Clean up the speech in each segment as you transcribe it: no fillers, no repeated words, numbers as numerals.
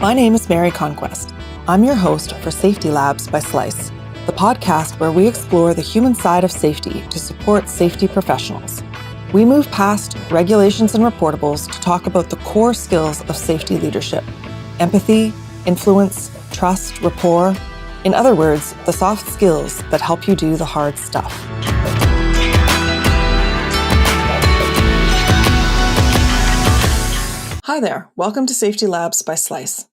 My name is Mary Conquest. I'm your host for Safety Labs by Slice, the podcast where we explore the human side of safety to support safety professionals. We move past regulations and reportables to talk about the core skills of safety leadership: empathy, influence, trust, rapport. In other words, the soft skills that help you do the hard stuff. Hi there, welcome to Safety Labs by Slice.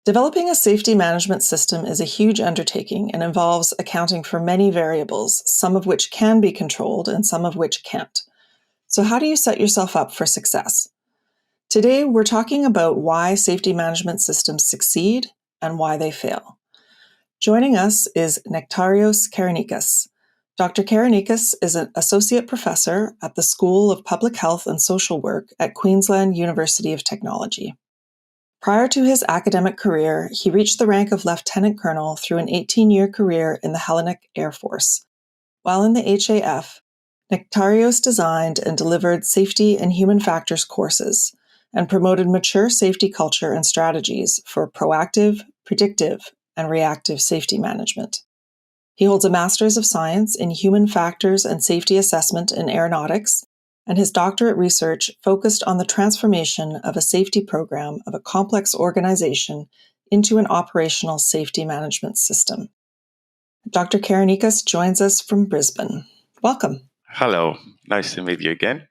Developing a safety management system is a huge undertaking and involves accounting for many variables, some of which can be controlled and some of which can't. So how do you set yourself up for success? Today, we're talking about why safety management systems succeed and why they fail. Joining us is Nektarios Karanikas. Dr. Karanikas is an associate professor at the School of Public Health and Social Work at Queensland University of Technology. Prior to his academic career, he reached the rank of lieutenant colonel through an 18-year career in the Hellenic Air Force. While in the HAF, Nektarios designed and delivered safety and human factors courses and promoted mature safety culture and strategies for proactive, predictive, and reactive safety management. He holds a Master's of Science in Human Factors and Safety Assessment in Aeronautics, and his doctorate research focused on the transformation of a safety program of a complex organization into an operational safety management system. Dr. Karanikas joins us from Brisbane. Welcome. Hello, nice to meet you again.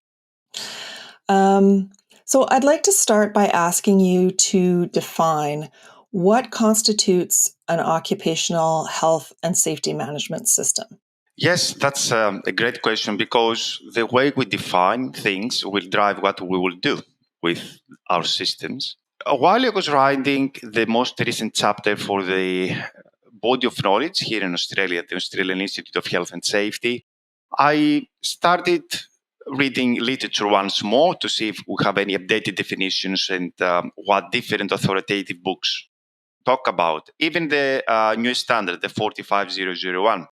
So I'd like to start by asking you to define what constitutes an occupational health and safety management system. Yes, that's a great question, because the way we define things will drive what we will do with our systems. While I was writing the most recent chapter for the body of knowledge here in Australia, the Australian Institute of Health and Safety, I started reading literature once more to see if we have any updated definitions and what different authoritative books talk about, even the new standard, the 45001.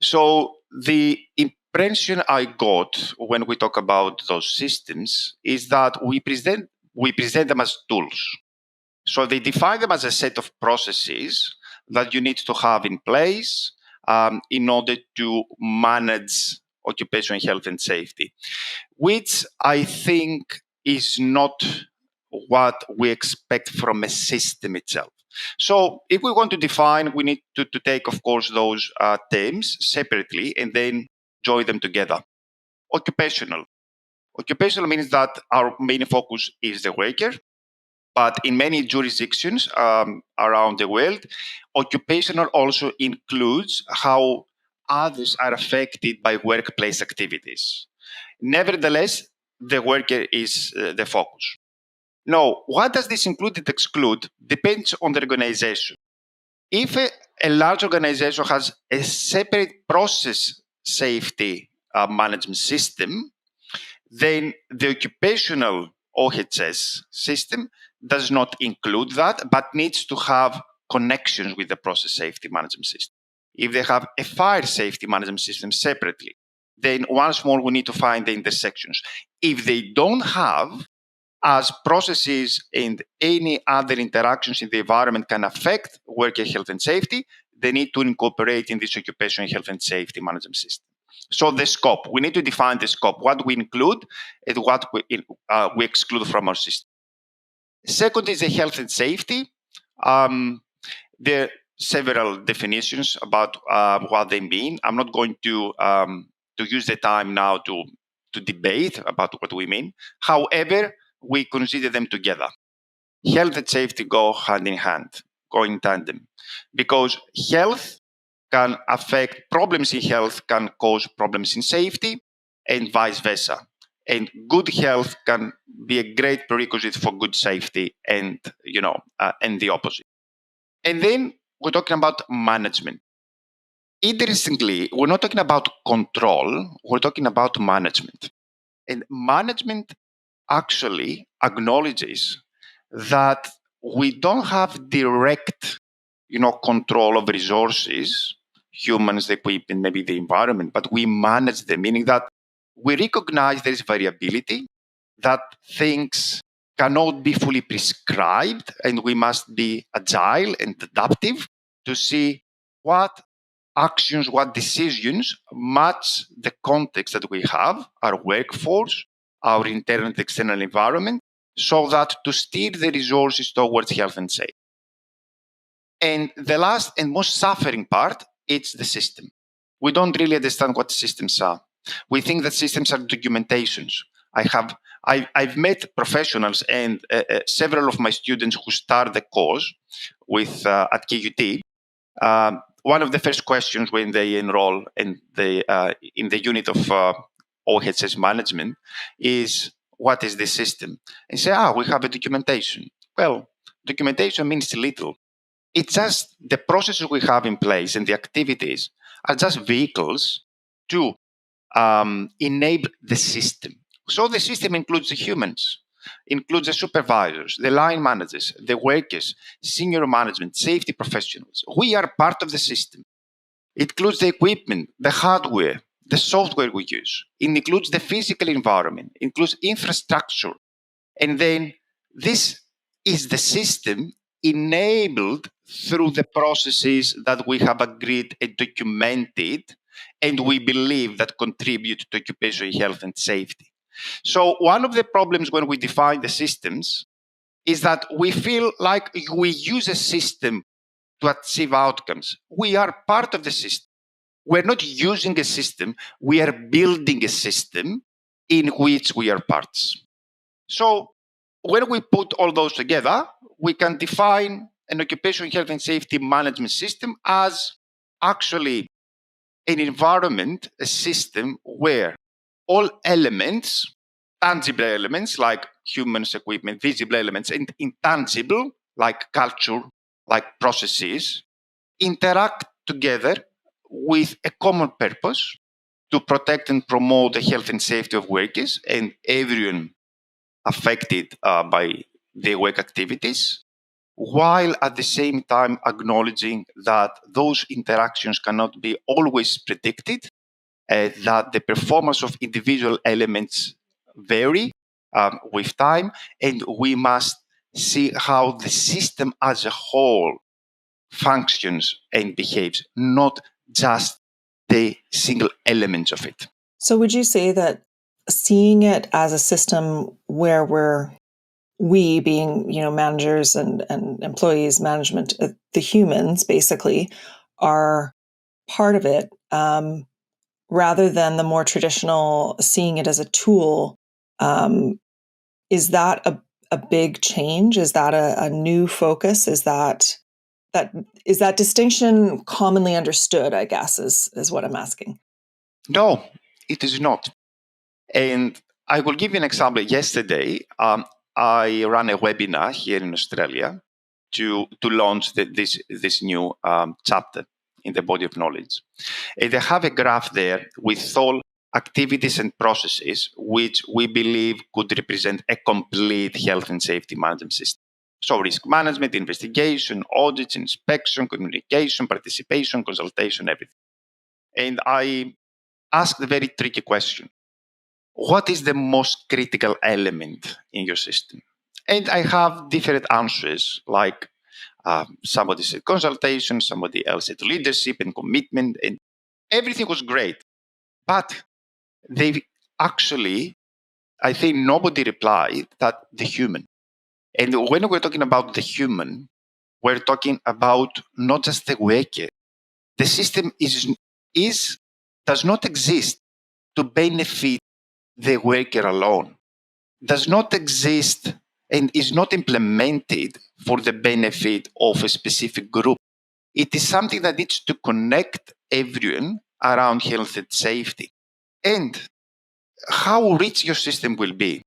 So the impression I got when we talk about those systems is that we present them as tools. So they define them as a set of processes that you need to have in place in order to manage occupational health and safety, which I think is not what we expect from a system itself. So if we want to define, we need to take, of course, those terms separately and then join them together. Occupational. Occupational means that our main focus is the worker, but in many jurisdictions around the world, occupational also includes how others are affected by workplace activities. Nevertheless, the worker is the focus. Now, what does this include and exclude depends on the organization. If a large organization has a separate process safety management system, then the occupational OHS system does not include that, but needs to have connections with the process safety management system. If they have a fire safety management system separately, then once more we need to find the intersections. If they don't have, as processes and any other interactions in the environment can affect worker health and safety, they need to incorporate in this occupational health and safety management system. So the scope, we need to define the scope, what we include and what we exclude from our system. Second is the health and safety. There are several definitions about what they mean. I'm not going to use the time now to debate about what we mean. However, we consider them together. Health and safety go hand in hand, go in tandem, because health can affect problems in health, can cause problems in safety, and vice versa. And good health can be a great prerequisite for good safety, and and the opposite. And then we're talking about management. Interestingly, we're not talking about control, we're talking about management. And management actually acknowledges that we don't have direct, control of resources, humans, the equipment, maybe the environment, but we manage them, meaning that we recognize there is variability, that things cannot be fully prescribed, and we must be agile and adaptive to see what actions, what decisions match the context that we have, our workforce, our internal and external environment, so that to steer the resources towards health and safety. And the last and most suffering part, it's the system. We don't really understand what systems are. We think that systems are documentations. I've met professionals and several of my students who start the course with at KUT. One of the first questions when they enroll in the unit of OHS management is, what is the system? And say, we have a documentation. Well, documentation means little. It's just the processes we have in place and the activities are just vehicles to enable the system. So the system includes the humans, includes the supervisors, the line managers, the workers, senior management, safety professionals. We are part of the system. It includes the equipment, the hardware, the software we use. It includes the physical environment, it includes infrastructure. And then this is the system enabled through the processes that we have agreed and documented, and we believe that contribute to occupational health and safety. So one of the problems when we define the systems is that we feel like we use a system to achieve outcomes. We are part of the system. We're not using a system, we are building a system in which we are parts. So when we put all those together, we can define an occupational health and safety management system as actually an environment, a system where all elements, tangible elements like humans, equipment, visible elements, and intangible like culture, like processes, interact together with a common purpose to protect and promote the health and safety of workers and everyone affected by their work activities, while at the same time acknowledging that those interactions cannot be always predicted, that the performance of individual elements vary with time, and we must see how the system as a whole functions and behaves, not just the single elements of it. So would you say that seeing it as a system where we being, managers and employees, management, the humans basically are part of it, rather than the more traditional seeing it as a tool, is that a big change? Is that a new focus? Is that distinction commonly understood, I guess, is what I'm asking. No, it is not. And I will give you an example. Yesterday, I ran a webinar here in Australia to launch this new chapter in the body of knowledge. And I have a graph there with all activities and processes which we believe could represent a complete health and safety management system. So risk management, investigation, audits, inspection, communication, participation, consultation, everything. And I asked a very tricky question. What is the most critical element in your system? And I have different answers, like somebody said consultation, somebody else said leadership and commitment, and everything was great. But they actually, I think nobody replied that the human. And when we're talking about the human, we're talking about not just the worker. The system does not exist to benefit the worker alone, does not exist and is not implemented for the benefit of a specific group. It is something that needs to connect everyone around health and safety. And how rich your system will be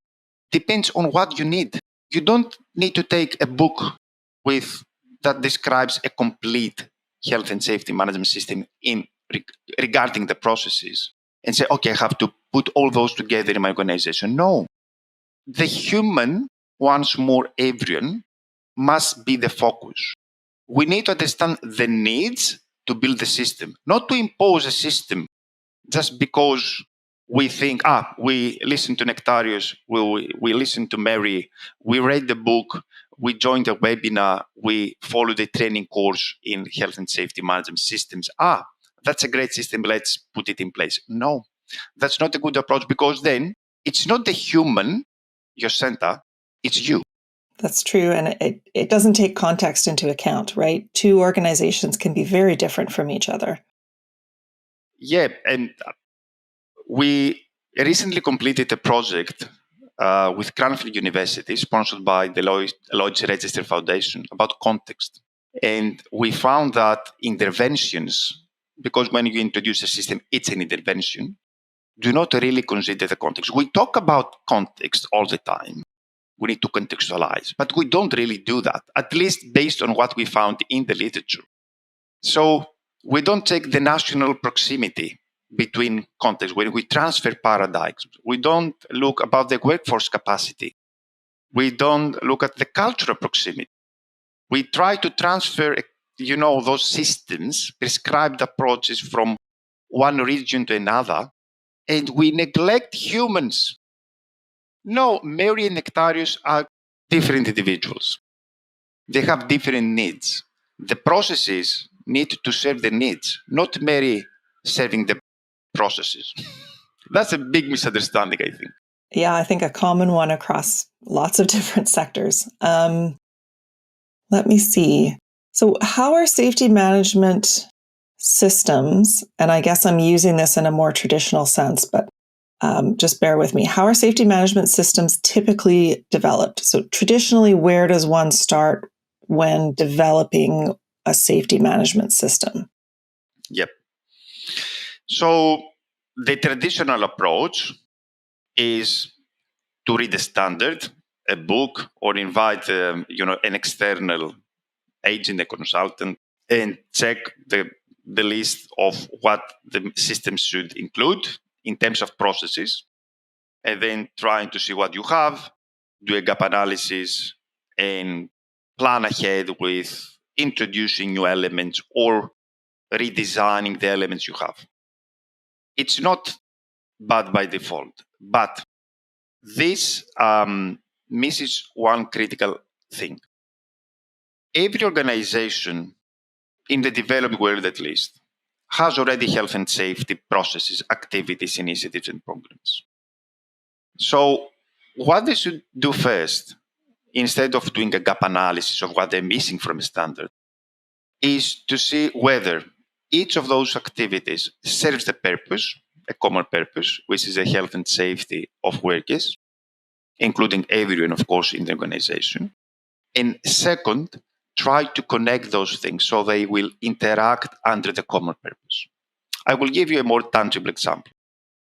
depends on what you need. You don't need to take a book that describes a complete health and safety management system regarding the processes and say, okay, I have to put all those together in my organization. No. The human, once more everyone, must be the focus. We need to understand the needs to build the system, not to impose a system just because we think, we listen to Nektarios, we listen to Mary, we read the book, we joined the webinar, we follow the training course in health and safety management systems. That's a great system, let's put it in place. No, that's not a good approach, because then it's not the human, your center, it's you. That's true. And it doesn't take context into account, right? Two organizations can be very different from each other. Yeah, and we recently completed a project with Cranfield University, sponsored by the Lloyd's Register Foundation, about context. And we found that interventions, because when you introduce a system, it's an intervention, do not really consider the context. We talk about context all the time. We need to contextualize, but we don't really do that, at least based on what we found in the literature. So we don't take the national proximity between contexts. When we transfer paradigms, we don't look about the workforce capacity. We don't look at the cultural proximity. We try to transfer, those systems, prescribed approaches from one region to another, and we neglect humans. No, Mary and Nektarios are different individuals. They have different needs. The processes need to serve the needs, not Mary serving the processes. That's a big misunderstanding, I think. Yeah, I think a common one across lots of different sectors. Let me see. So how are safety management systems, and I guess I'm using this in a more traditional sense, but just bear with me. How are safety management systems typically developed? So traditionally, where does one start when developing a safety management system? Yep. So the traditional approach is to read a standard, a book, or invite an external agent, a consultant, and check the list of what the system should include in terms of processes, and then trying to see what you have, do a gap analysis, and plan ahead with introducing new elements or redesigning the elements you have. It's not bad by default, but this misses one critical thing. Every organization, in the developed world at least, has already health and safety processes, activities, initiatives, and programs. So what they should do first, instead of doing a gap analysis of what they're missing from a standard, is to see whether each of those activities serves the purpose, a common purpose, which is the health and safety of workers, including everyone, of course, in the organization. And second, try to connect those things so they will interact under the common purpose. I will give you a more tangible example.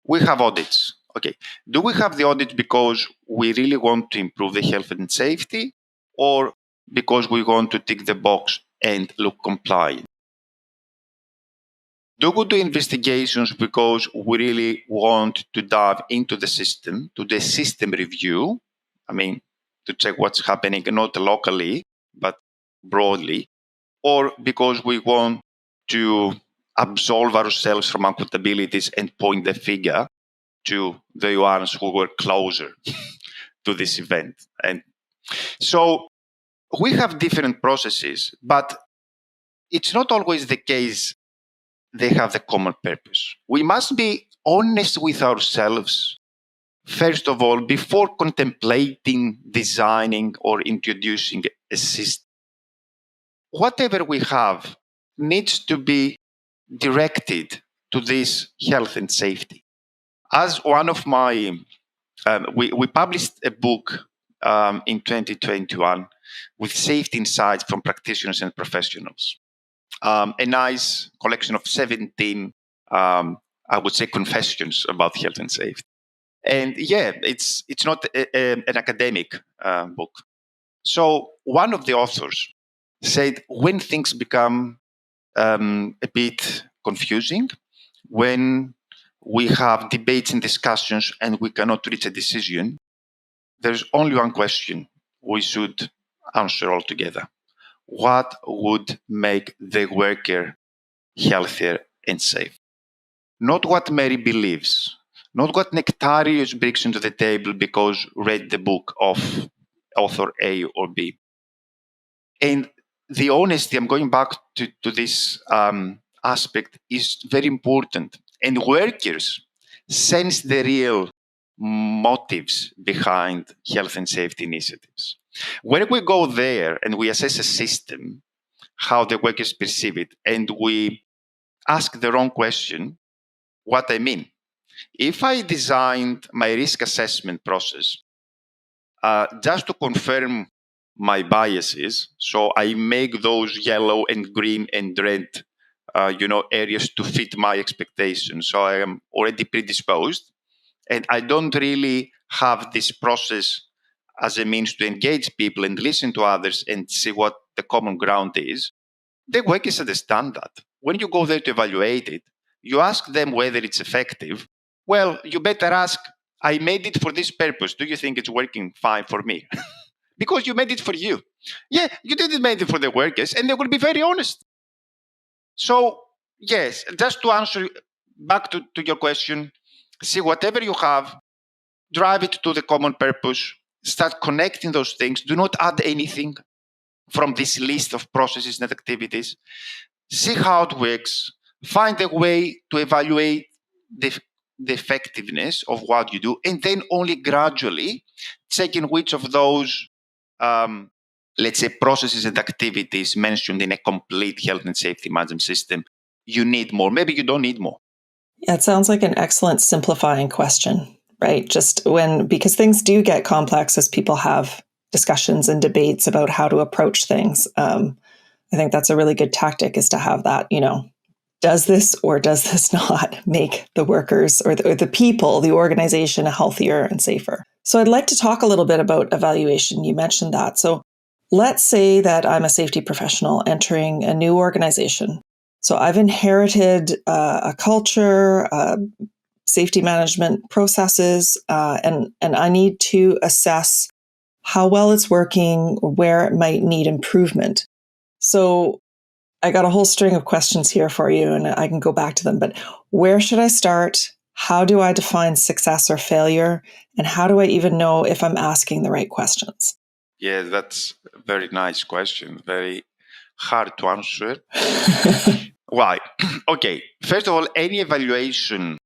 We have audits. Okay, do we have the audit because we really want to improve the health and safety, or because we want to tick the box and look compliant? Do we do investigations because we really want to dive into the system, to the system review? To check what's happening, not locally, but broadly, or because we want to absolve ourselves from accountabilities and point the finger to the ones who were closer to this event. And so we have different processes, but it's not always the case they have the common purpose. We must be honest with ourselves, first of all, before contemplating, designing, or introducing a system. Whatever we have needs to be directed to this health and safety. As one of my, we published a book in 2021 with safety insights from practitioners and professionals. A nice collection of 17, I would say, confessions about health and safety. And yeah, it's not an academic book. So one of the authors said, when things become a bit confusing, when we have debates and discussions and we cannot reach a decision, there's only one question we should answer all together. What would make the worker healthier and safe? Not what Mary believes, not what Nektarios brings into the table because read the book of author A or B. And the honesty, I'm going back to this aspect, is very important. And workers sense the real motives behind health and safety initiatives. When we go there and we assess a system, how the workers perceive it, and we ask the wrong question, what I mean. If I designed my risk assessment process just to confirm my biases, so I make those yellow and green and red, areas to fit my expectations. So I am already predisposed, and I don't really have this process as a means to engage people and listen to others and see what the common ground is. The workers understand that. When you go there to evaluate it, you ask them whether it's effective. Well, you better ask, I made it for this purpose. Do you think it's working fine for me? Because you made it for you. Yeah, you didn't make it for the workers, and they will be very honest. So, yes, just to answer back to your question, see whatever you have, drive it to the common purpose, start connecting those things. Do not add anything from this list of processes and activities. See how it works, find a way to evaluate the effectiveness of what you do, and then only gradually checking which of those, let's say, processes and activities mentioned in a complete health and safety management system you need more. Maybe you don't need more. Yeah, it sounds like an excellent simplifying question, right? Because things do get complex as people have discussions and debates about how to approach things. I think that's a really good tactic, is to have that, does this or does this not make the workers or the people, the organization, healthier and safer? So I'd like to talk a little bit about evaluation. You mentioned that. So let's say that I'm a safety professional entering a new organization. So I've inherited a culture, safety management processes, and I need to assess how well it's working, where it might need improvement. So I got a whole string of questions here for you, and I can go back to them. But where should I start? How do I define success or failure? And how do I even know if I'm asking the right questions? Yeah, that's a very nice question. Very hard to answer. Why? Okay, first of all, any evaluation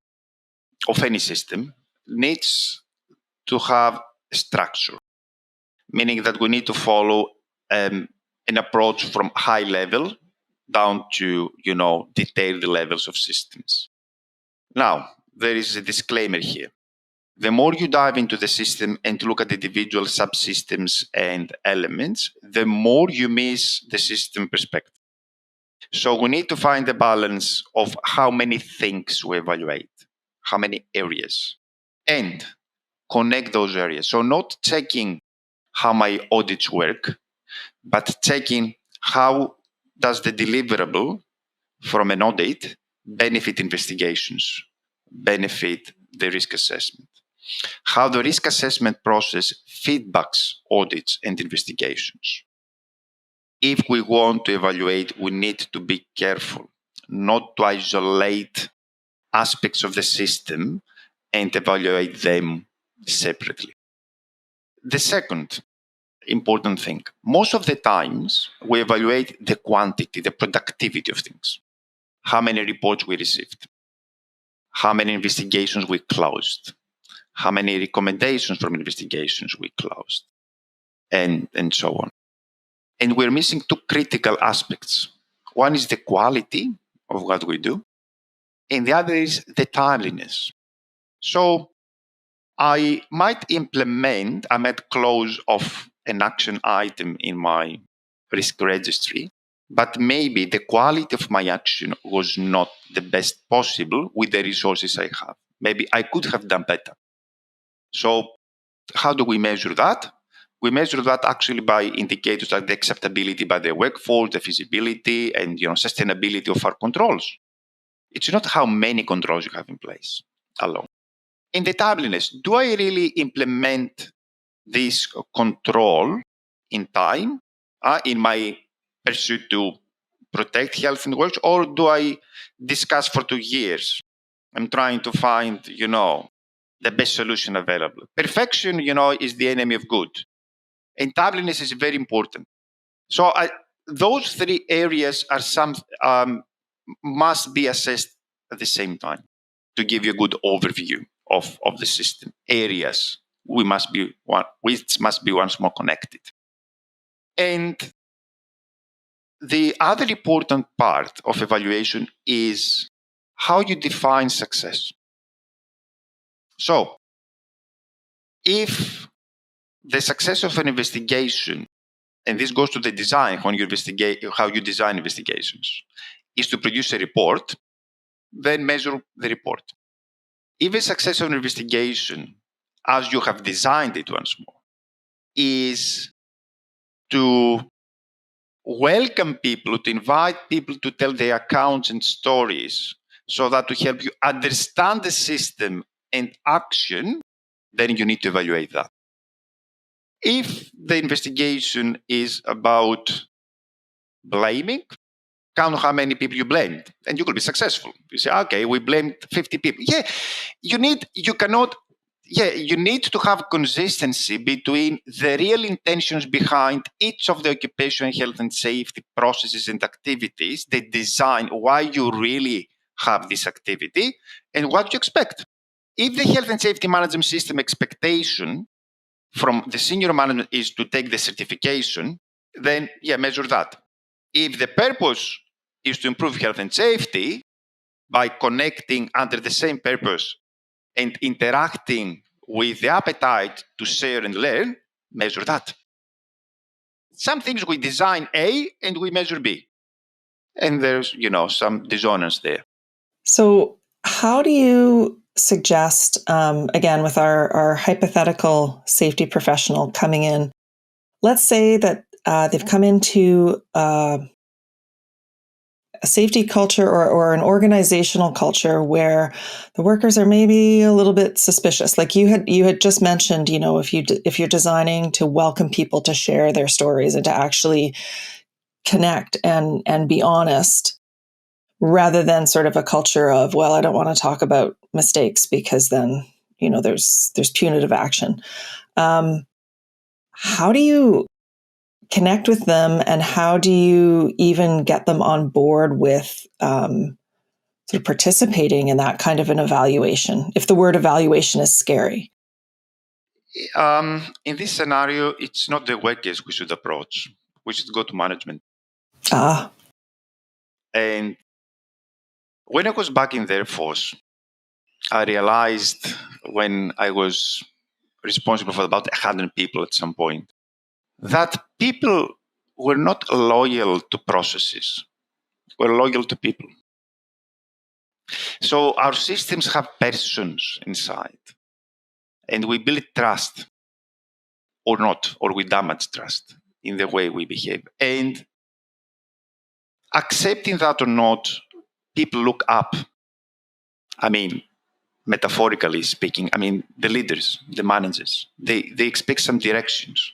of any system needs to have a structure, meaning that we need to follow an approach from high level down to, detailed levels of systems. Now, there is a disclaimer here. The more you dive into the system and look at the individual subsystems and elements, the more you miss the system perspective. So we need to find a balance of how many things we evaluate, how many areas, and connect those areas. So not checking how my audits work, but checking how does the deliverable from an audit benefit investigations, benefit the risk assessment, how the risk assessment process feedbacks audits and investigations. If we want to evaluate, we need to be careful not to isolate aspects of the system and evaluate them separately. The second important thing, most of the times we evaluate the quantity, the productivity of things. How many reports we received, how many investigations we closed, how many recommendations from investigations we closed, and so on. And we're missing two critical aspects. One is the quality of what we do, and the other is the timeliness. So I might close off an action item in my risk registry, but maybe the quality of my action was not the best possible with the resources I have. Maybe I could have done better. So how do we measure that? We measure that actually by indicators like the acceptability by the workforce, the feasibility, and sustainability of our controls. It's not how many controls you have in place alone. In the timeliness, do I really implement this control in time in my pursuit to protect health and wealth, or do I discuss for 2 years? I'm trying to find, the best solution available. Perfection, is the enemy of good. And timeliness is very important. So those three areas are must be assessed at the same time to give you a good overview of the system. Areas which must be once more connected. And the other important part of evaluation is how you define success. So, if the success of an investigation, and this goes to the design, how you design investigations, is to produce a report, then measure the report. If the success of an investigation, as you have designed it once more, is to welcome people, to invite people to tell their accounts and stories, so that to help you understand the system and action, then you need to evaluate that. If the investigation is about blaming, count how many people you blamed, and you could be successful. You say, okay, we blamed 50 people. You need to have consistency between the real intentions behind each of the occupational health and safety processes and activities, the design, why you really have this activity, and what you expect. If the health and safety management system expectation from the senior management is to take the certification, then measure that. If the purpose is to improve health and safety by connecting under the same purpose and interacting with the appetite to share and learn, measure that. Some things we design A and we measure B. And there's, some dissonance there. So how do you suggest, again, with our hypothetical safety professional coming in, let's say that they've come into a safety culture or an organizational culture where the workers are maybe a little bit suspicious. Like you had just mentioned, if you're designing to welcome people to share their stories and to actually connect and be honest, rather than sort of a culture of, well, I don't want to talk about mistakes because then, there's punitive action. How do you connect with them, and how do you even get them on board with sort of participating in that kind of an evaluation, if the word evaluation is scary? In this scenario, it's not the workers we should approach. We should go to management. And when I was back in the Air Force, I realized when I was responsible for about 100 people at some point, that people were not loyal to processes, were loyal to people. So our systems have persons inside, and we build trust or not, or we damage trust in the way we behave. And accepting that or not, people look up. Metaphorically speaking, the leaders, the managers, they expect some directions,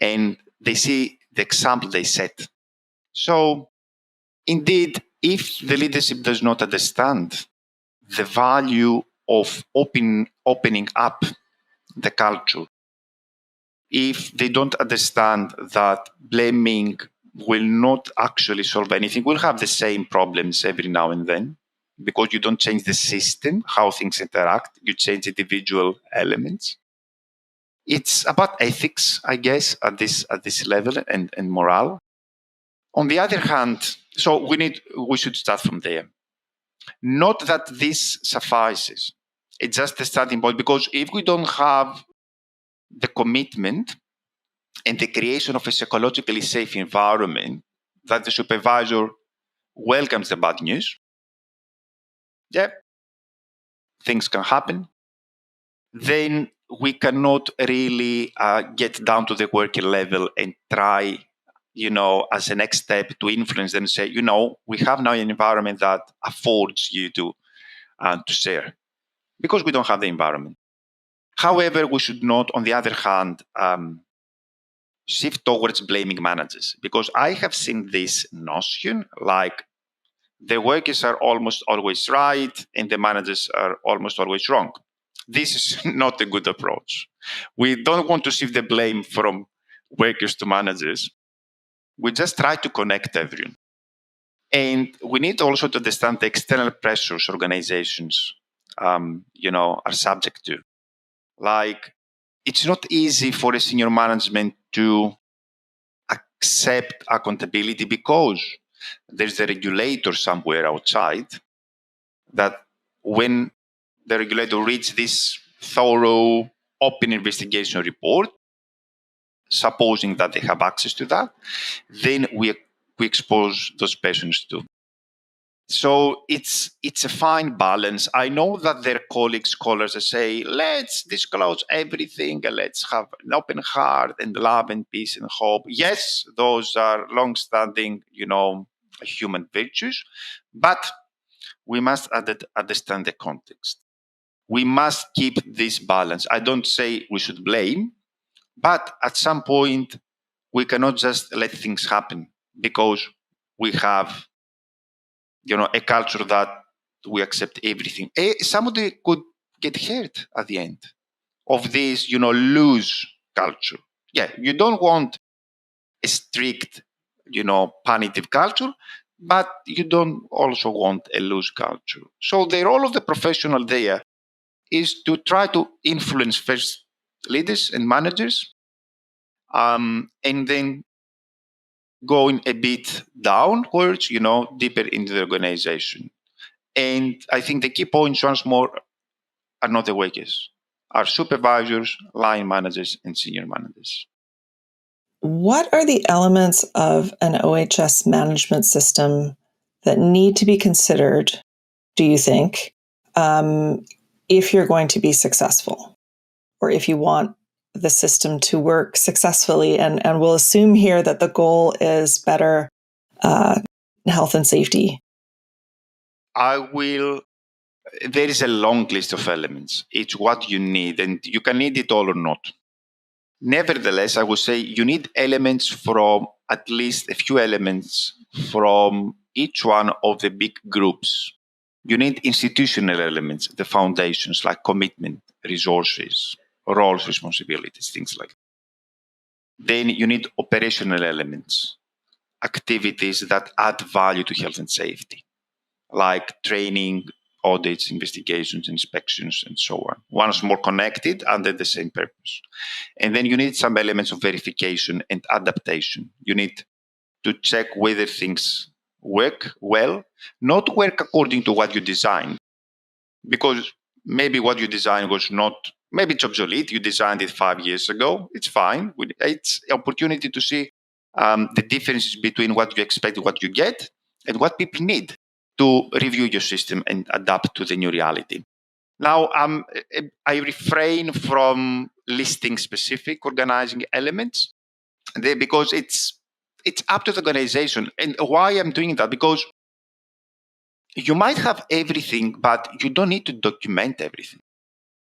and they see the example they set. So, indeed, if the leadership does not understand the value of opening up the culture, if they don't understand that blaming will not actually solve anything, we'll have the same problems every now and then, because you don't change the system, how things interact, you change individual elements. It's about ethics, I guess, at this level, and morale. On the other hand, so we should start from there. Not that this suffices. It's just a starting point, because if we don't have the commitment and the creation of a psychologically safe environment that the supervisor welcomes the bad news, things can happen, then we cannot really get down to the working level and try, as a next step to influence them, say, we have now an environment that affords you to share, because we don't have the environment. However, we should not, on the other hand, shift towards blaming managers, because I have seen this notion like the workers are almost always right and the managers are almost always wrong. This is not a good approach. We don't want to shift the blame from workers to managers. We just try to connect everyone. And we need also to understand the external pressures organizations, are subject to. Like, it's not easy for a senior management to accept accountability because there's a regulator somewhere outside that when the regulator reads this thorough open investigation report, supposing that they have access to that, then we expose those persons to. So it's a fine balance. I know that their colleagues, scholars say, let's disclose everything and let's have an open heart and love and peace and hope. Yes, those are long-standing, human virtues, but we must understand the context. We must keep this balance. I don't say we should blame, but at some point, we cannot just let things happen because we have a culture that we accept everything. Somebody could get hurt at the end of this, loose culture. Yeah, you don't want a strict, punitive culture, but you don't also want a loose culture. So the role of the professional there is to try to influence first leaders and managers, and then going a bit downwards, deeper into the organization. And I think the key points, once more, are not the workers, are supervisors, line managers, and senior managers. What are the elements of an OHS management system that need to be considered, do you think, if you're going to be successful, or if you want the system to work successfully? And we'll assume here that the goal is better health and safety. There is a long list of elements. It's what you need, and you can need it all or not. Nevertheless, I would say you need elements from at least a few elements from each one of the big groups. You need institutional elements, the foundations like commitment, resources, roles, responsibilities, things like that. Then you need operational elements, activities that add value to health and safety, like training, audits, investigations, inspections, and so on. Once more connected under the same purpose. And then you need some elements of verification and adaptation. You need to check whether things work well, not work according to what you designed. Because maybe what you designed was not, maybe it's obsolete. You designed it 5 years ago. It's fine. It's an opportunity to see the differences between what you expect and what you get and what people need to review your system and adapt to the new reality. Now, I refrain from listing specific organizing elements there because it's up to the organization. And why I'm doing that? Because you might have everything, but you don't need to document everything.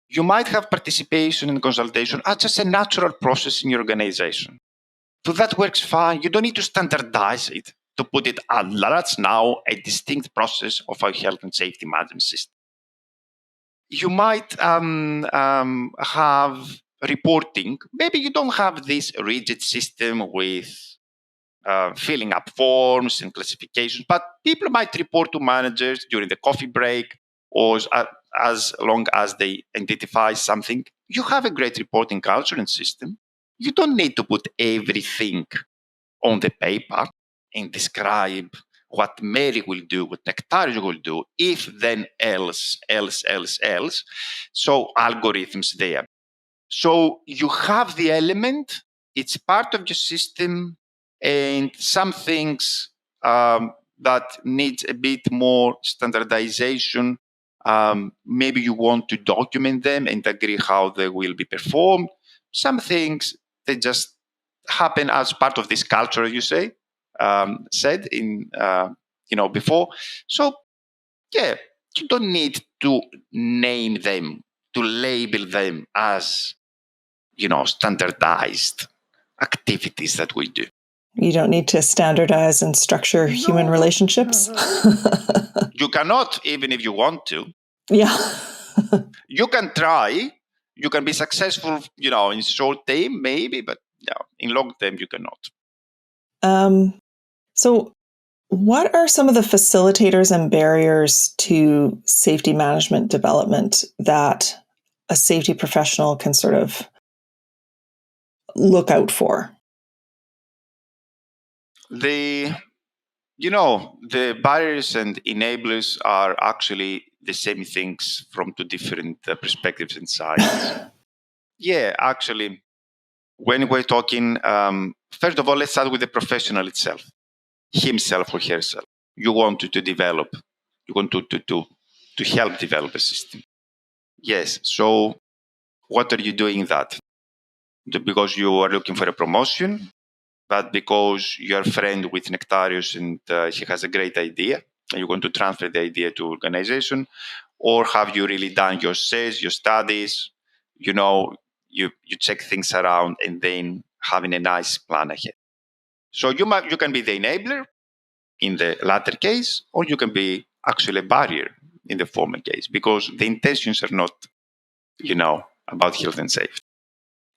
You might have participation and consultation as just a natural process in your organization. So that works fine. You don't need to standardize it to put it that's now a distinct process of our health and safety management system. You might have reporting. Maybe you don't have this rigid system with filling up forms and classifications, but people might report to managers during the coffee break or as long as they identify something. You have a great reporting culture and system. You don't need to put everything on the paper and describe what Mary will do, what Nektarios will do, if then else. So algorithms there. So you have the element, it's part of your system, and some things that need a bit more standardization. Maybe you want to document them and agree how they will be performed. Some things, they just happen as part of this culture, you say, said in, before. So, yeah, you don't need to name them, to label them as, standardized activities that we do. You don't need to standardize and structure human relationships. You cannot, even if you want to. Yeah. You can try, you can be successful, in short term, maybe, but in long term, you cannot. So what are some of the facilitators and barriers to safety management development that a safety professional can sort of look out for? The barriers and enablers are actually the same things from two different perspectives and sides. Yeah, actually, when we're talking, first of all, let's start with the professional itself, himself or herself. You want to develop, you want to help develop a system. Yes. So what are you doing that? Because you are looking for a promotion, but because you're a friend with Nektarios and he has a great idea, and you want to transfer the idea to organization, or have you really done your sales, your studies, you check things around and then having a nice plan ahead. So you can be the enabler in the latter case, or you can be actually a barrier in the former case, because the intentions are not, about health and safety.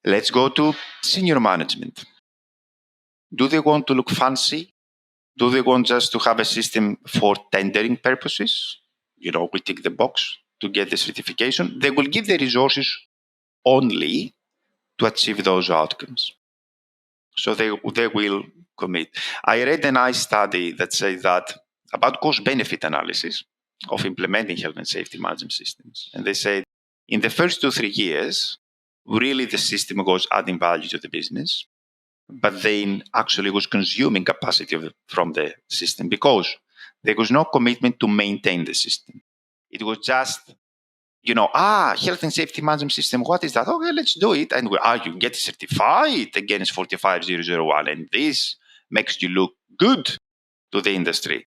Let's go to senior management. Do they want to look fancy? Do they want just to have a system for tendering purposes? We tick the box to get the certification. They will give the resources only to achieve those outcomes. So they will commit. I read a nice study that says that about cost-benefit analysis of implementing health and safety management systems. And they say in the first 2-3 years, really the system was adding value to the business, but then actually was consuming capacity from the system because there was no commitment to maintain the system. It was just, health and safety management system, what is that? Okay, let's do it. And you get certified against 45001, and this makes you look good to the industry.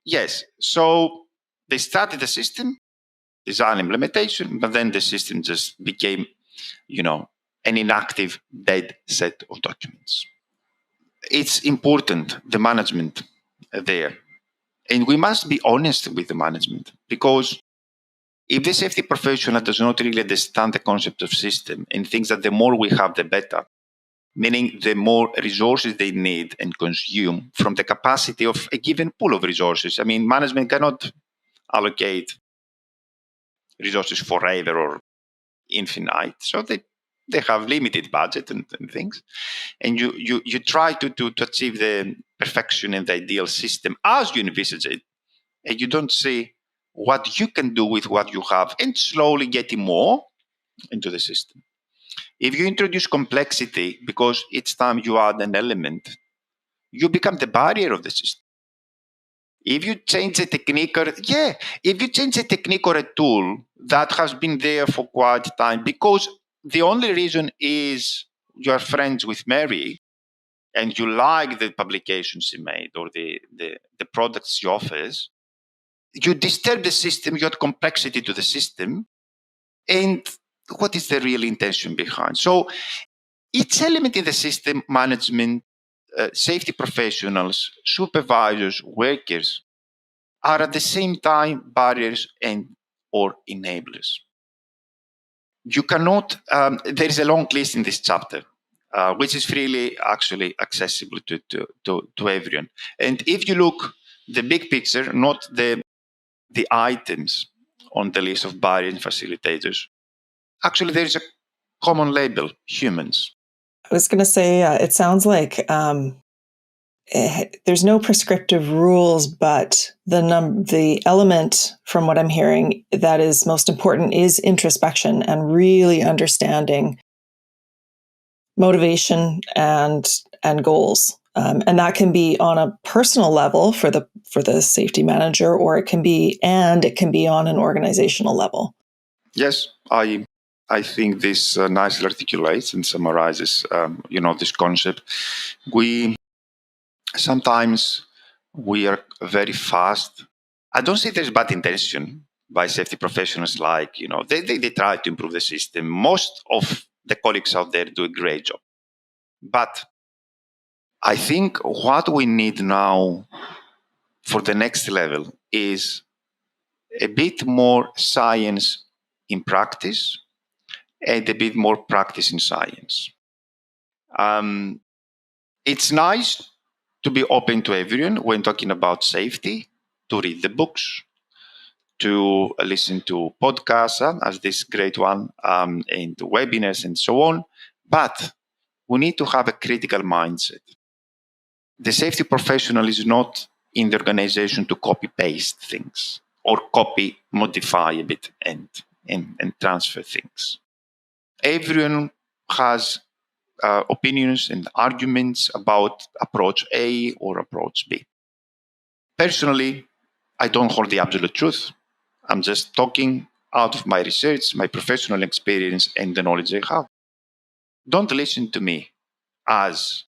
Yes, so they started the system, design implementation, but then the system just became, an inactive, dead set of documents. It's important, the management there. And we must be honest with the management, because if the safety professional does not really understand the concept of system and thinks that the more we have, the better, meaning the more resources they need and consume from the capacity of a given pool of resources. I mean, management cannot allocate resources forever or infinite. So they have limited budget and things. And you try to achieve the perfection and the ideal system as you envisage it. And you don't see what you can do with what you have and slowly getting more into the system. If you introduce complexity, because each time you add an element, you become the barrier of the system. If you change a technique or a tool that has been there for quite a time, because the only reason is you are friends with Mary and you like the publications she made or the products she offers, you disturb the system, you add complexity to the system. And what is the real intention behind? So each element in the system, management, safety professionals, supervisors, workers, are at the same time barriers and or enablers. You cannot, there is a long list in this chapter, which is freely actually accessible to everyone. And if you look the big picture, not the items on the list of barriers and facilitators, actually there is a common label: humans. I was going to say, it sounds like there's no prescriptive rules, but the element from what I'm hearing that is most important is introspection and really understanding motivation and goals. And that can be on a personal level for the safety manager, or it can be on an organizational level. Yes, I think this nicely articulates and summarizes, this concept. Sometimes we are very fast. I don't say there's bad intention by safety professionals, like, they try to improve the system. Most of the colleagues out there do a great job. But I think what we need now for the next level is a bit more science in practice and a bit more practice in science. It's nice to be open to everyone when talking about safety, to read the books, to listen to podcasts, as this great one, and webinars and so on. But we need to have a critical mindset. The safety professional is not in the organization to copy-paste things or copy, modify a bit and transfer things. Everyone has opinions and arguments about approach A or approach B. Personally, I don't hold the absolute truth. I'm just talking out of my research, my professional experience, and the knowledge I have. Don't listen to me as,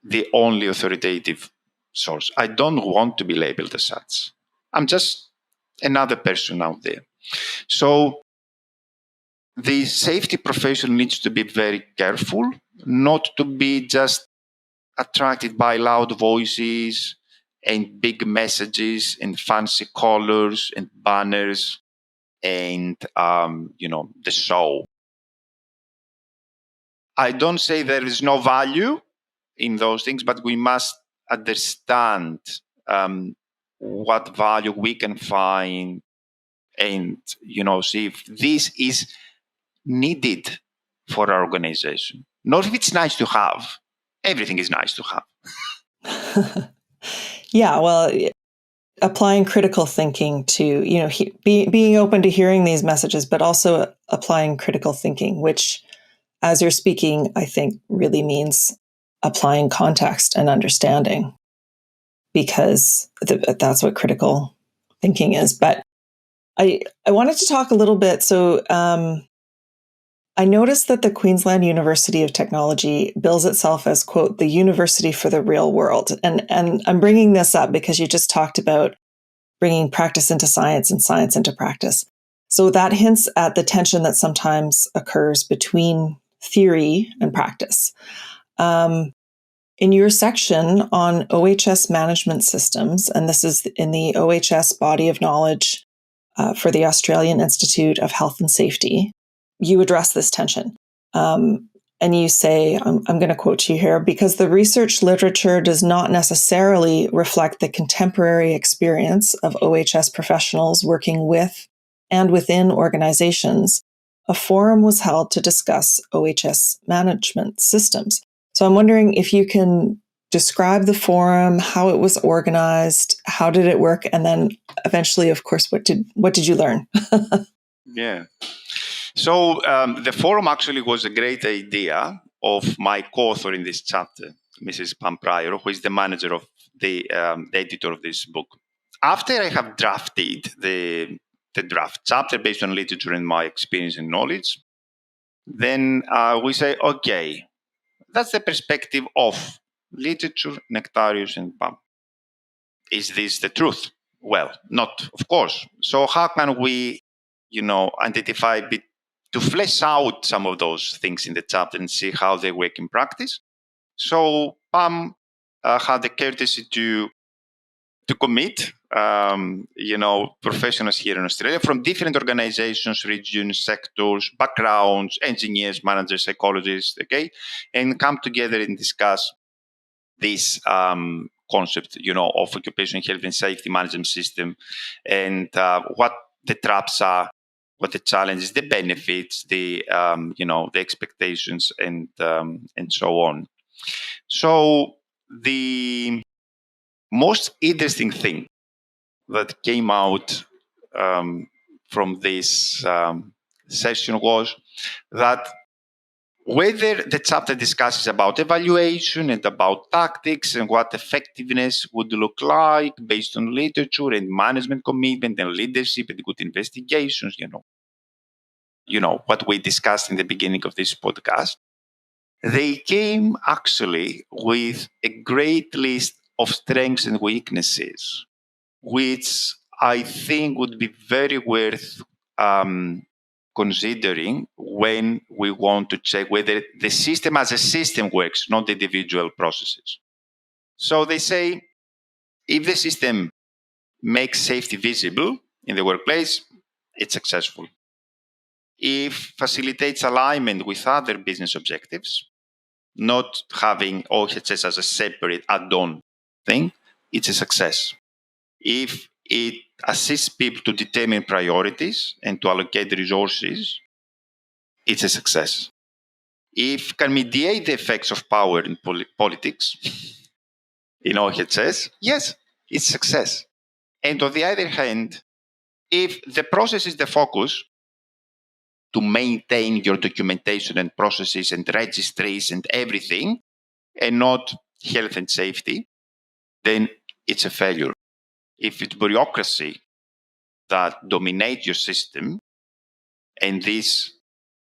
the only authoritative source. I don't want to be labeled as such. I'm just another person out there. So the safety profession needs to be very careful, not to be just attracted by loud voices and big messages and fancy colors and banners and, the show. I don't say there is no value in those things, but we must understand what value we can find and, see if this is needed for our organization. Not if it's nice to have. Everything is nice to have. Yeah, well, applying critical thinking to, being open to hearing these messages, but also applying critical thinking, which, as you're speaking, I think really means applying context and understanding, because that's what critical thinking is. But I wanted to talk a little bit. So I noticed that the Queensland University of Technology bills itself as, quote, the university for the real world. And I'm bringing this up because you just talked about bringing practice into science and science into practice. So that hints at the tension that sometimes occurs between theory and practice. In your section on OHS management systems, and this is in the OHS body of knowledge for the Australian Institute of Health and Safety, you address this tension. And you say, I'm going to quote you here, because the research literature does not necessarily reflect the contemporary experience of OHS professionals working with and within organizations, a forum was held to discuss OHS management systems. So I'm wondering if you can describe the forum, how it was organized, how did it work, and then eventually, of course, what did you learn? Yeah. So the forum actually was a great idea of my co-author in this chapter, Mrs. Pam Pryor, who is the manager of the editor of this book. After I have drafted the draft chapter based on literature and my experience and knowledge, then we say, okay, that's the perspective of literature, Nektarios, and Pam. Is this the truth? Well, not, of course. So how can we, identify a bit to flesh out some of those things in the chapter and see how they work in practice? So Pam had the courtesy to commit, professionals here in Australia from different organizations, regions, sectors, backgrounds, engineers, managers, psychologists, okay, and come together and discuss this concept, of occupational health and safety management system, and what the traps are, what the challenges, the benefits, the the expectations, and so on. So the most interesting thing that came out from this session was that whether the chapter discusses about evaluation and about tactics and what effectiveness would look like based on literature and management commitment and leadership and good investigations, what we discussed in the beginning of this podcast, they came actually with a great list of strengths and weaknesses, which I think would be very worth considering when we want to check whether the system as a system works, not the individual processes. So they say, if the system makes safety visible in the workplace, it's successful. If facilitates alignment with other business objectives, not having OHS as a separate add-on thing, it's a success. If it assists people to determine priorities and to allocate resources, it's a success. If can mediate the effects of power in politics, in OHS, yes, it's success. And on the other hand, if the process is the focus to maintain your documentation and processes and registries and everything, and not health and safety, then it's a failure. If it's bureaucracy that dominates your system, and this,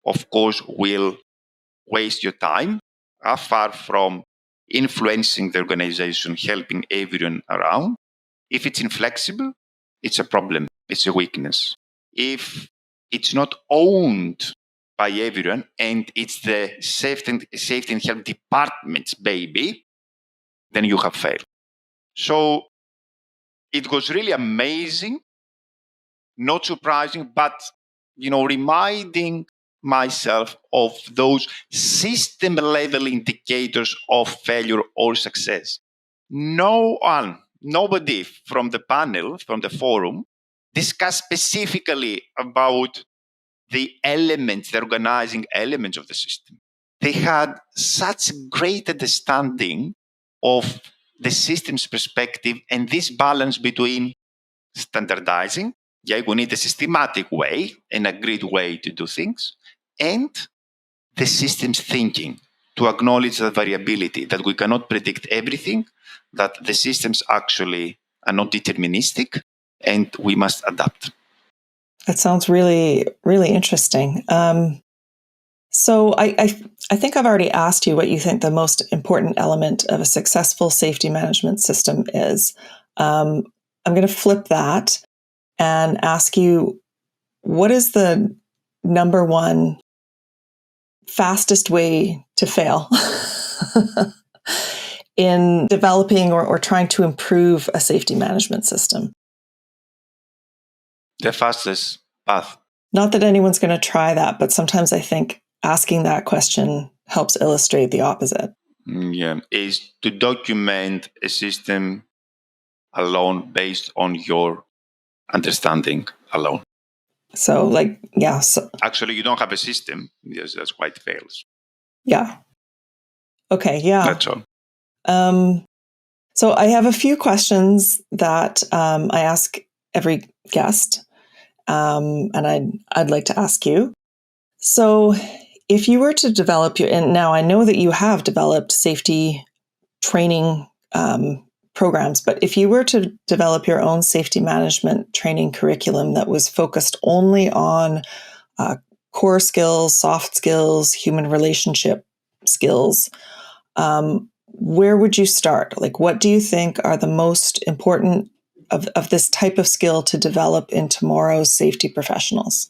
of course, will waste your time, far from influencing the organization, helping everyone around. If it's inflexible, it's a problem, it's a weakness. If it's not owned by everyone and it's the safety and health department's baby, then you have failed. So it was really amazing, not surprising, but reminding myself of those system level indicators of failure or success. Nobody from the panel, from the forum, discussed specifically about the elements, the organizing elements of the system. They had such great understanding of the system's perspective and this balance between standardizing, we need a systematic way, an agreed way to do things, and the system's thinking to acknowledge the variability, that we cannot predict everything, that the systems actually are not deterministic, and we must adapt. That sounds really, really interesting. So I think I've already asked you what you think the most important element of a successful safety management system is. I'm going to flip that and ask you, what is the number one fastest way to fail in developing or trying to improve a safety management system? The fastest path. Not that anyone's going to try that, but sometimes I think asking that question helps illustrate the opposite. Is to document a system alone based on your understanding alone. So actually, you don't have a system. Yes, that's why it fails. Yeah. Okay. Yeah. That's all. So I have a few questions that I ask every guest, and I'd like to ask you. So, if you were to develop and now I know that you have developed safety training programs, but if you were to develop your own safety management training curriculum that was focused only on core skills, soft skills, human relationship skills, where would you start? What do you think are the most important of this type of skill to develop in tomorrow's safety professionals?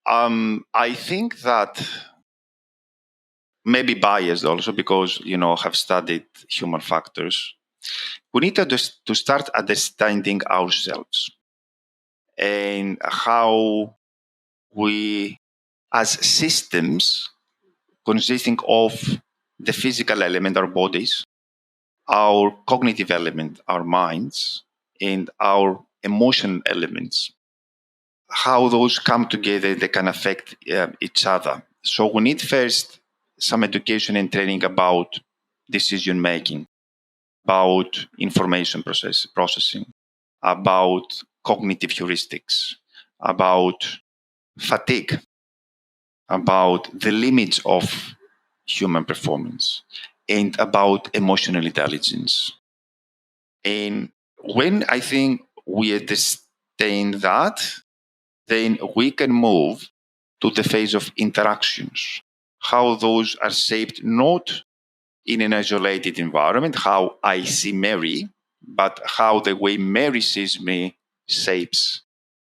I think that maybe biased also because, have studied human factors. We need to start understanding ourselves and how we, as systems consisting of the physical element, our bodies, our cognitive element, our minds, and our emotional elements, how those come together, they can affect each other. So we need first some education and training about decision making, about information processing, about cognitive heuristics, about fatigue, about the limits of human performance, and about emotional intelligence. And when I think we understand that, then we can move to the phase of interactions, how those are shaped not in an isolated environment, how I see Mary, but how the way Mary sees me shapes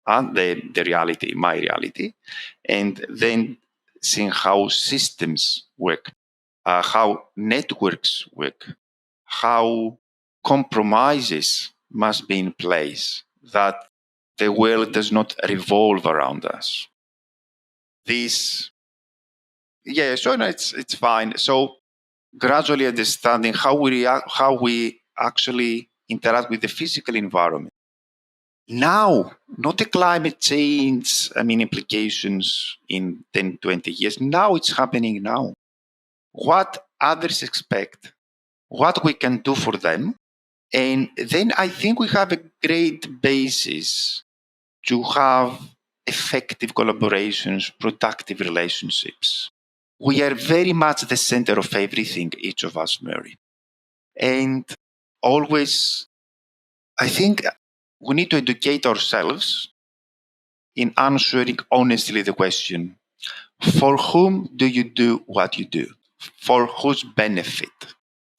the reality, my reality, and then seeing how systems work, how networks work, how compromises must be in place, that the world does not revolve around us. This, yeah, so no, it's fine. So gradually understanding how we actually interact with the physical environment. Now, not the climate change, implications in 10, 20 years. Now it's happening now. What others expect, what we can do for them. And then I think we have a great basis to have effective collaborations, productive relationships. We are very much the center of everything, each of us, Mary. And always, I think we need to educate ourselves in answering honestly the question, for whom do you do what you do? For whose benefit?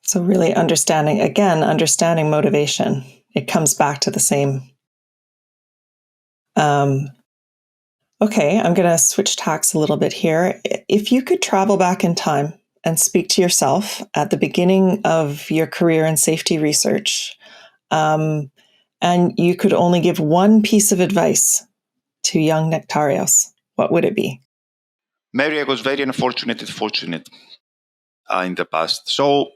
So really understanding motivation. It comes back to the same. Okay, I'm going to switch tacks a little bit here. If you could travel back in time and speak to yourself at the beginning of your career in safety research, and you could only give one piece of advice to young Nektarios, what would it be? Mary, I was very unfortunate and fortunate in the past. So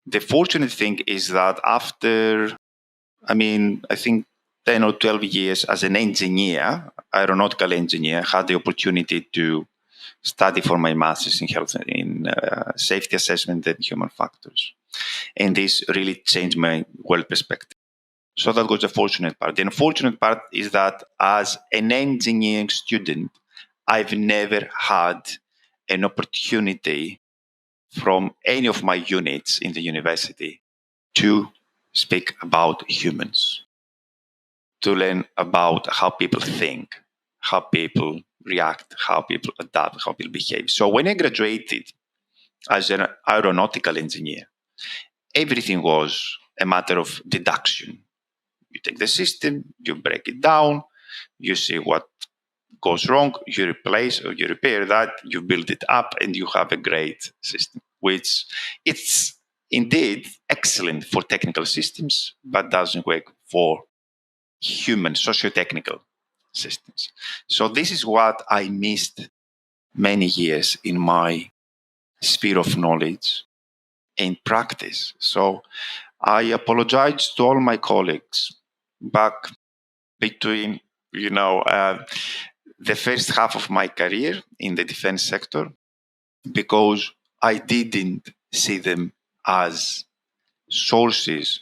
the fortunate thing is that after, I think 10 or 12 years as an engineer, aeronautical engineer, had the opportunity to study for my master's in health in safety assessment and human factors. And this really changed my world perspective. So that was the fortunate part. The unfortunate part is that as an engineering student, I've never had an opportunity from any of my units in the university to speak about humans, to learn about how people think, how people react, how people adapt, how people behave. So when I graduated as an aeronautical engineer, everything was a matter of deduction. You take the system, you break it down, you see what goes wrong, you replace or you repair that, you build it up, and you have a great system, which it's indeed excellent for technical systems, but doesn't work for human socio-technical systems. So this is what I missed many years in my sphere of knowledge and practice. So I apologize to all my colleagues back between, the first half of my career in the defense sector, because I didn't see them as sources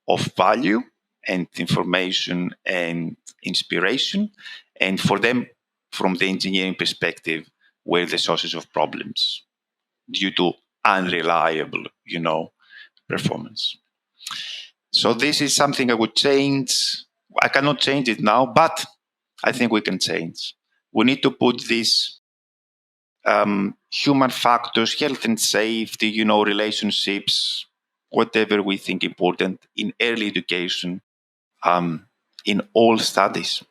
of value and information and inspiration. And for them, from the engineering perspective, were the sources of problems due to unreliable, performance. So this is something I would change. I cannot change it now, but I think we can change. We need to put these human factors, health and safety, relationships, whatever we think important in early education, in all studies.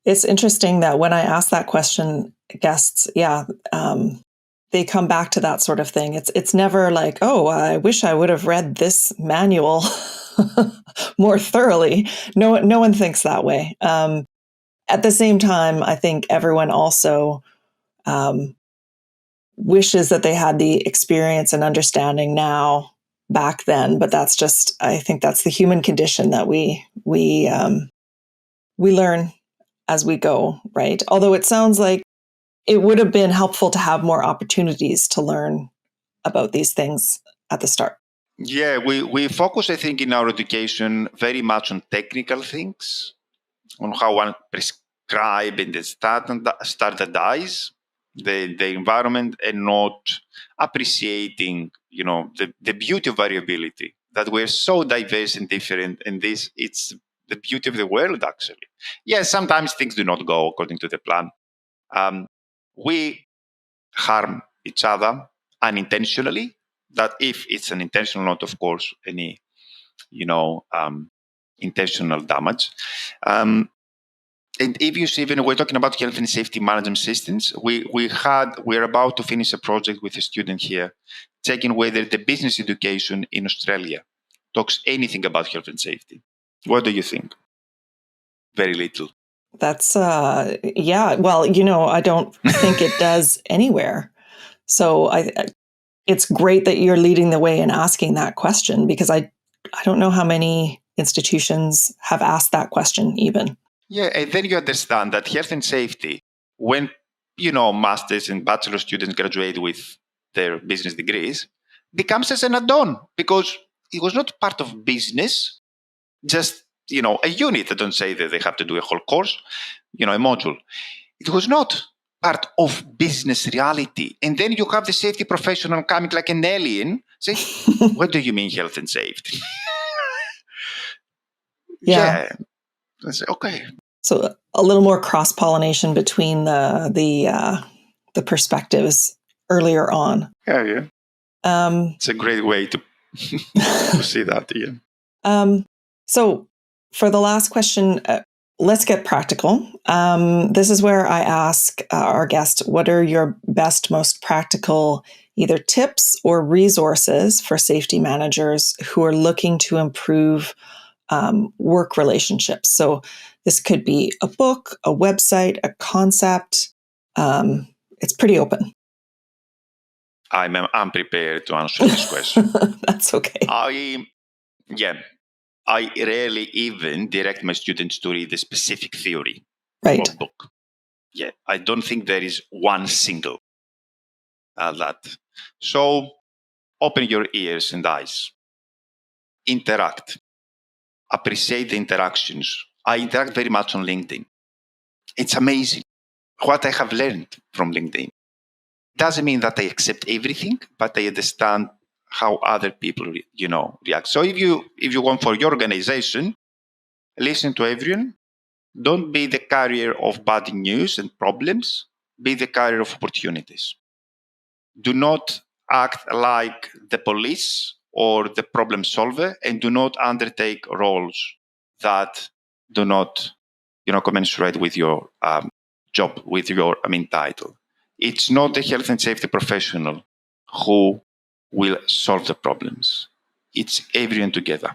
It's interesting that when I ask that question, guests, they come back to that sort of thing. It's never like, oh, I wish I would have read this manual more thoroughly. No one thinks that way. At the same time, I think everyone also wishes that they had the experience and understanding now back then. But that's just, I think that's the human condition that we learn as we go, right? Although it sounds like it would have been helpful to have more opportunities to learn about these things at the start. Yeah, we focus, I think, in our education very much on technical things, on how one prescribe and standardize the environment, and not appreciating, the beauty of variability, that we're so diverse and different, and it's the beauty of the world, actually. Yes, sometimes things do not go according to the plan. We harm each other unintentionally. That if it's an intentional, not of course any, intentional damage. And if you see, when we're talking about health and safety management systems, we're about to finish a project with a student here, checking whether the business education in Australia talks anything about health and safety. What do you think? very little. That's, yeah. Well, I don't think it does anywhere. So it's great that you're leading the way in asking that question, because I don't know how many institutions have asked that question even. Yeah, and then you understand that health and safety, when, masters and bachelor students graduate with their business degrees, becomes as an add-on, because it was not part of business, just, a unit. I don't say that they have to do a whole course, a module. It was not part of business reality. And then you have the safety professional coming like an alien saying, what do you mean health and safety? Yeah. I say, okay. So a little more cross-pollination between the perspectives earlier on. Yeah. It's a great way to to see that. Yeah. So for the last question, let's get practical. This is where I ask our guest, what are your best, most practical either tips or resources for safety managers who are looking to improve work relationships? So this could be a book, a website, a concept. It's pretty open. I'm prepared to answer this question. That's okay. I rarely even direct my students to read a specific theory or book. Yeah, I don't think there is one single that. So open your ears and eyes. Interact. Appreciate the interactions. I interact very much on LinkedIn. It's amazing what I have learned from LinkedIn. Doesn't mean that I accept everything, but I understand how other people, react. So if you want for your organization, listen to everyone. Don't be the carrier of bad news and problems. Be the carrier of opportunities. Do not act like the police or the problem solver, and do not undertake roles that do not, commensurate with your job, with your, title. It's not the health and safety professional who will solve the problems. It's everyone together.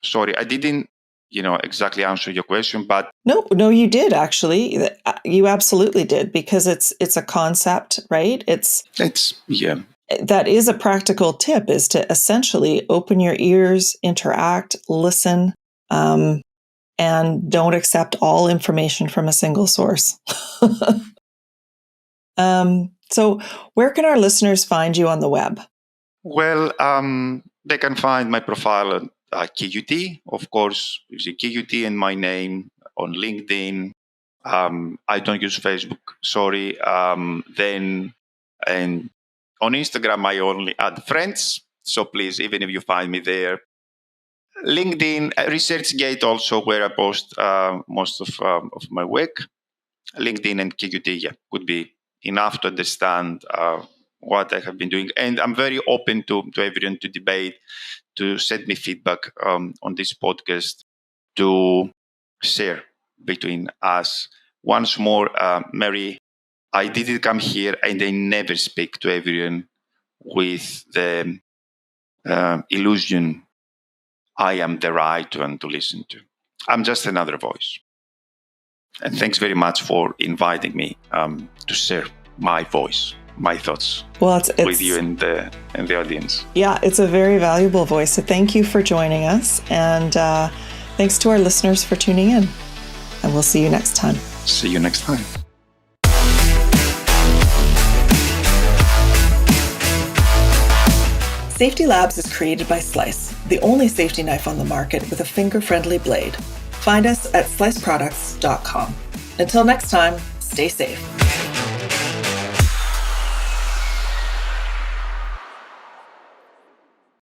Sorry, I didn't, exactly answer your question, but no, you did actually. You absolutely did, because it's a concept, right? It's That is a practical tip, is to essentially open your ears, interact, listen, and don't accept all information from a single source. So where can our listeners find you on the web? Well, they can find my profile at QUT. Of course, you see QUT and my name on LinkedIn. I don't use Facebook, sorry. And on Instagram, I only add friends. So please, even if you find me there. LinkedIn, ResearchGate also, where I post most of my work. LinkedIn and QUT, could be enough to understand what I have been doing. And I'm very open to everyone to debate, to send me feedback on this podcast, to share between us. Once more, Mary, I didn't come here and I never speak to everyone with the illusion I am the right one to listen to. I'm just another voice. And thanks very much for inviting me to share my voice, my thoughts with you and the audience. Yeah, it's a very valuable voice. So thank you for joining us. And thanks to our listeners for tuning in. And we'll see you next time. See you next time. Safety Labs is created by Slice, the only safety knife on the market with a finger-friendly blade. Find us at sliceproducts.com. Until next time, stay safe.